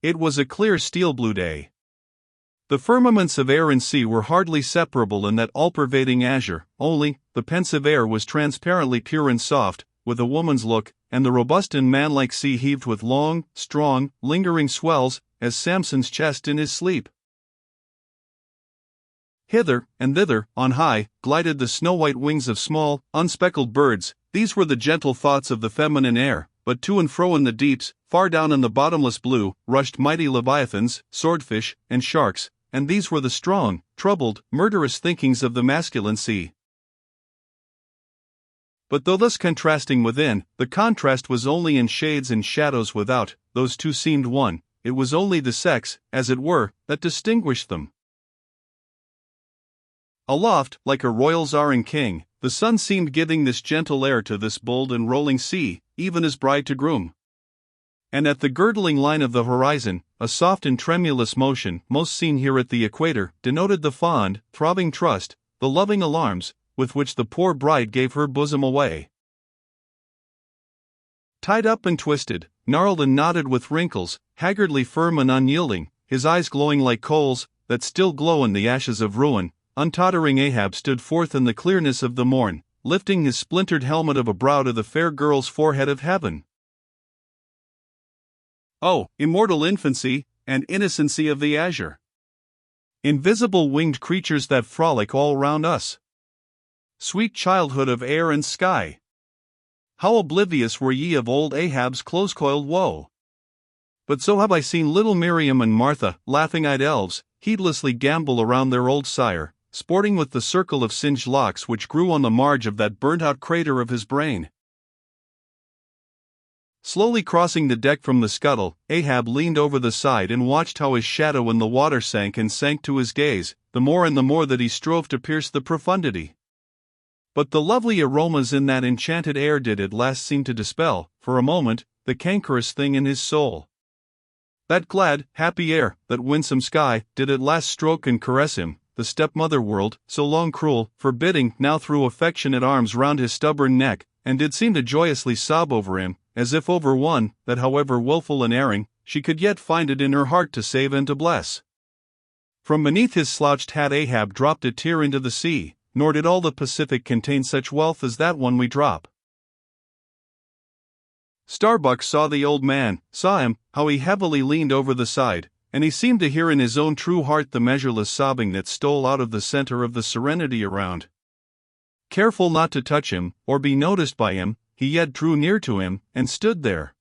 It was a clear steel-blue day. The firmaments of air and sea were hardly separable in that all-pervading azure, only, the pensive air was transparently pure and soft, with a woman's look, and the robust and manlike sea heaved with long, strong, lingering swells, as Samson's chest in his sleep. Hither and thither, on high, glided the snow-white wings of small, unspeckled birds. These were the gentle thoughts of the feminine air, but to and fro in the deeps, far down in the bottomless blue, rushed mighty leviathans, swordfish, and sharks, and these were the strong, troubled, murderous thinkings of the masculine sea. But though thus contrasting within, the contrast was only in shades and shadows without. Those two seemed one. It was only the sex, as it were, that distinguished them. Aloft, like a royal czar and king, the sun seemed giving this gentle air to this bold and rolling sea, even as bride to groom. And at the girdling line of the horizon, a soft and tremulous motion, most seen here at the equator, denoted the fond, throbbing trust, the loving alarms, with which the poor bride gave her bosom away. Tied up and twisted, gnarled and knotted with wrinkles, haggardly firm and unyielding, his eyes glowing like coals that still glow in the ashes of ruin, untottering Ahab stood forth in the clearness of the morn, lifting his splintered helmet of a brow to the fair girl's forehead of heaven. Oh, immortal infancy, and innocency of the azure! Invisible winged creatures that frolic all round us! Sweet childhood of air and sky! How oblivious were ye of old Ahab's close-coiled woe! But so have I seen little Miriam and Martha, laughing-eyed elves, heedlessly gambol around their old sire, sporting with the circle of singed locks which grew on the marge of that burnt-out crater of his brain. Slowly crossing the deck from the scuttle, Ahab leaned over the side and watched how his shadow in the water sank and sank to his gaze, the more and the more that he strove to pierce the profundity. But the lovely aromas in that enchanted air did at last seem to dispel, for a moment, the cankerous thing in his soul. That glad, happy air, that winsome sky, did at last stroke and caress him. The stepmother world, so long cruel, forbidding, now threw affectionate arms round his stubborn neck, and did seem to joyously sob over him, as if over one, that however wilful and erring, she could yet find it in her heart to save and to bless. From beneath his slouched hat Ahab dropped a tear into the sea, nor did all the Pacific contain such wealth as that one we drop. Starbuck saw the old man, saw him, how he heavily leaned over the side, and he seemed to hear in his own true heart the measureless sobbing that stole out of the center of the serenity around. Careful not to touch him, or be noticed by him, he yet drew near to him, and stood there.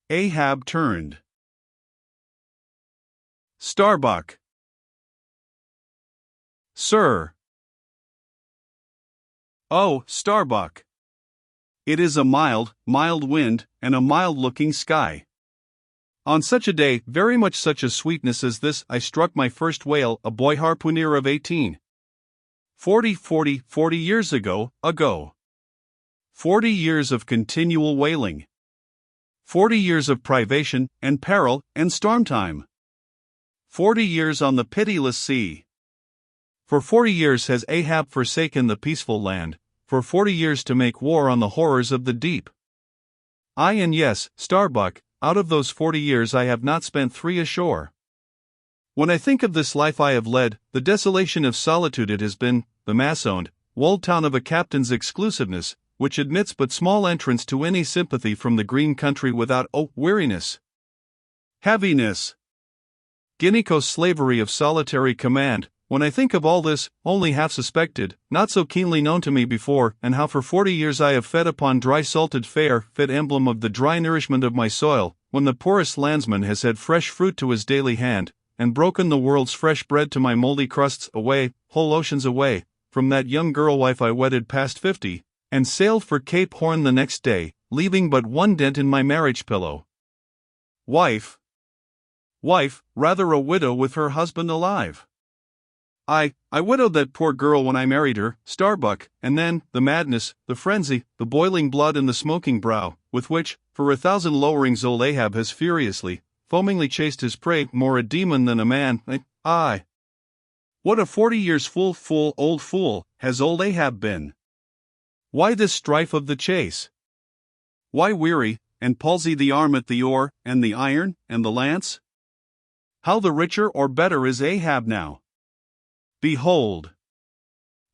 Ahab turned. Starbuck. Sir. Oh, Starbuck. It is a mild, mild wind, and a mild-looking sky. On such a day, very much such a sweetness as this, I struck my first whale, a boy harpooner of 18. 40 years ago. 40 years of continual whaling. 40 years of privation, and peril, and storm time. 40 years on the pitiless sea. For 40 years has Ahab forsaken the peaceful land, for 40 years to make war on the horrors of the deep. Aye, and yes, Starbuck, out of those 40 years I have not spent 3 ashore. When I think of this life I have led, the desolation of solitude it has been, the mass-owned, walled town of a captain's exclusiveness, which admits but small entrance to any sympathy from the green country without, weariness, heaviness, Guinea slavery of solitary command. When I think of all this, only half suspected, not so keenly known to me before, and how for 40 years I have fed upon dry salted fare, fit emblem of the dry nourishment of my soil, when the poorest landsman has had fresh fruit to his daily hand, and broken the world's fresh bread to my moldy crusts, away, whole oceans away, from that young girl wife I wedded past 50, and sailed for Cape Horn the next day, leaving but one dent in my marriage pillow. Wife, rather a widow with her husband alive. I widowed that poor girl when I married her, Starbuck, and then, the madness, the frenzy, the boiling blood and the smoking brow, with which, for 1,000 lowerings old Ahab has furiously, foamingly chased his prey, more a demon than a man, aye. What a 40 years old fool, has old Ahab been. Why this strife of the chase? Why weary, and palsy the arm at the oar, and the iron, and the lance? How the richer or better is Ahab now? Behold!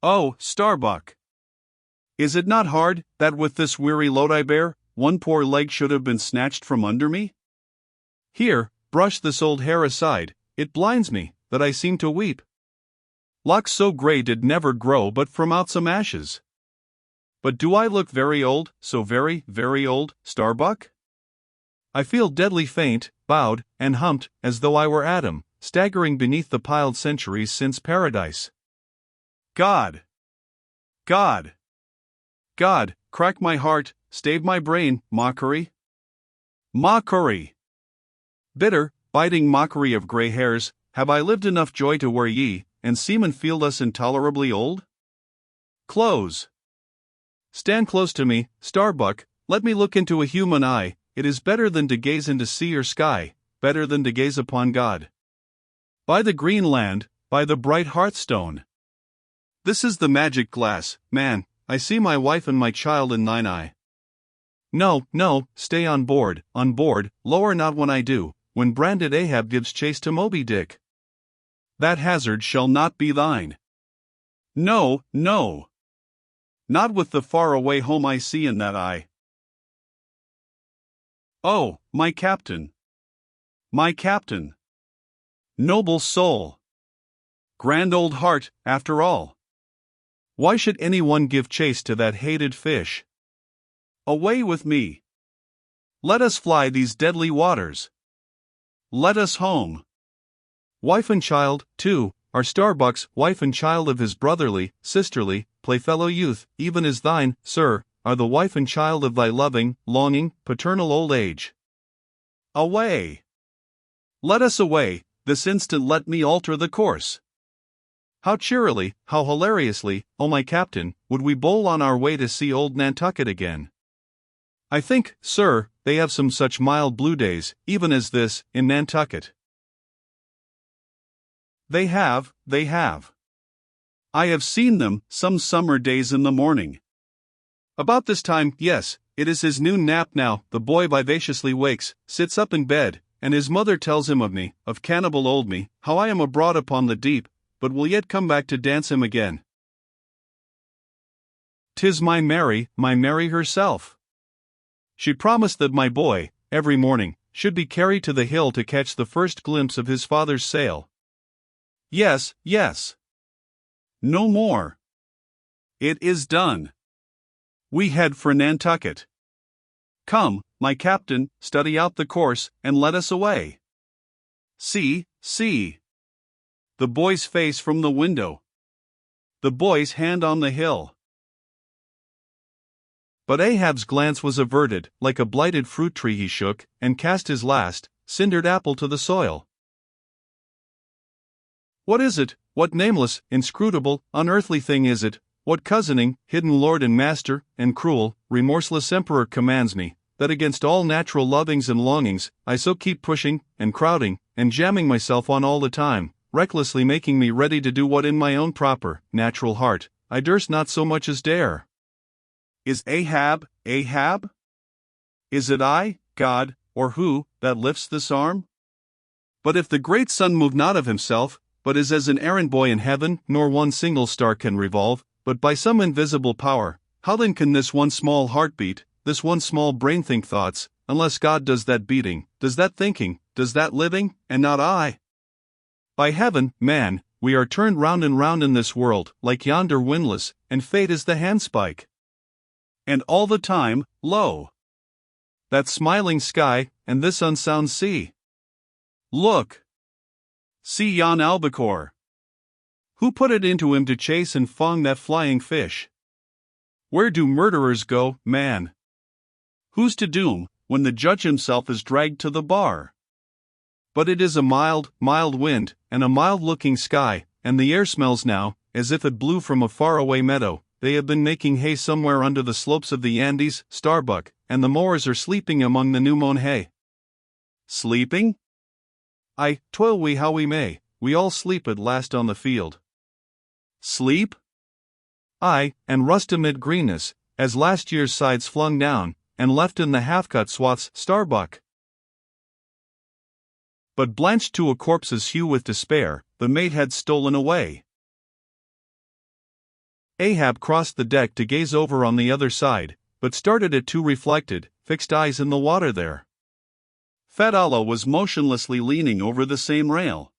Oh, Starbuck! Is it not hard, that with this weary load I bear, one poor leg should have been snatched from under me? Here, brush this old hair aside, it blinds me, that I seem to weep. Locks so grey did never grow but from out some ashes. But do I look very old, so very, very old, Starbuck? I feel deadly faint, bowed, and humped, as though I were Adam, staggering beneath the piled centuries since paradise. God! God! God, crack my heart, stave my brain, mockery! Mockery! Bitter, biting mockery of grey hairs, have I lived enough joy to wear ye, and seem and feel thus intolerably old? Close! Stand close to me, Starbuck, let me look into a human eye, it is better than to gaze into sea or sky, better than to gaze upon God. By the green land, by the bright hearthstone. This is the magic glass, man, I see my wife and my child in thine eye. No, no, stay on board, lower not when I do, when branded Ahab gives chase to Moby Dick. That hazard shall not be thine. No, no. Not with the far-away home I see in that eye. Oh, my captain! My captain! Noble soul! Grand old heart, after all! Why should anyone give chase to that hated fish? Away with me! Let us fly these deadly waters! Let us home! Wife and child, too, are Starbuck's wife and child of his brotherly, sisterly, playfellow youth, even as thine, sir, are the wife and child of thy loving, longing, paternal old age. Away! Let us away, this instant let me alter the course. How cheerily, how hilariously, O my captain, would we bowl on our way to see old Nantucket again. I think, sir, they have some such mild blue days, even as this, in Nantucket. They have. I have seen them, some summer days in the morning. About this time, yes, it is his noon nap now, the boy vivaciously wakes, sits up in bed, and his mother tells him of me, of cannibal old me, how I am abroad upon the deep, but will yet come back to dance him again. 'Tis my Mary herself. She promised that my boy, every morning, should be carried to the hill to catch the first glimpse of his father's sail. Yes. No more. It is done. We head for Nantucket. Come, my captain, study out the course, and let us away. See. The boy's face from the window. The boy's hand on the hill. But Ahab's glance was averted, like a blighted fruit tree he shook, and cast his last, cindered apple to the soil. What is it, what nameless, inscrutable, unearthly thing is it, what cozening, hidden lord and master, and cruel, remorseless emperor commands me, that against all natural lovings and longings, I so keep pushing, and crowding, and jamming myself on all the time, recklessly making me ready to do what in my own proper, natural heart, I durst not so much as dare? Is Ahab? Is it I, God, or who, that lifts this arm? But if the great sun move not of himself, but is as an errand boy in heaven, nor one single star can revolve, but by some invisible power, how then can this one small heart beat, this one small brain think thoughts, unless God does that beating, does that thinking, does that living, and not I? By heaven, man, we are turned round and round in this world, like yonder windlass, and fate is the handspike. And all the time, lo! That smiling sky, and this unsound sea. Look! See yon albacore. Who put it into him to chase and fong that flying fish? Where do murderers go, man? Who's to doom, when the judge himself is dragged to the bar? But it is a mild wind, and a mild-looking sky, and the air smells now, as if it blew from a far-away meadow. They have been making hay somewhere under the slopes of the Andes, Starbuck, and the mowers are sleeping among the new-mown hay. Sleeping? Aye, toil we how we may, we all sleep at last on the field. Sleep? Aye, and rust amid greenness, as last year's sides flung down, and left in the half-cut swaths Starbuck. But blanched to a corpse's hue with despair, the mate had stolen away. Ahab crossed the deck to gaze over on the other side, but started it too reflected, fixed eyes in the water there. Fat Allah was motionlessly leaning over the same rail.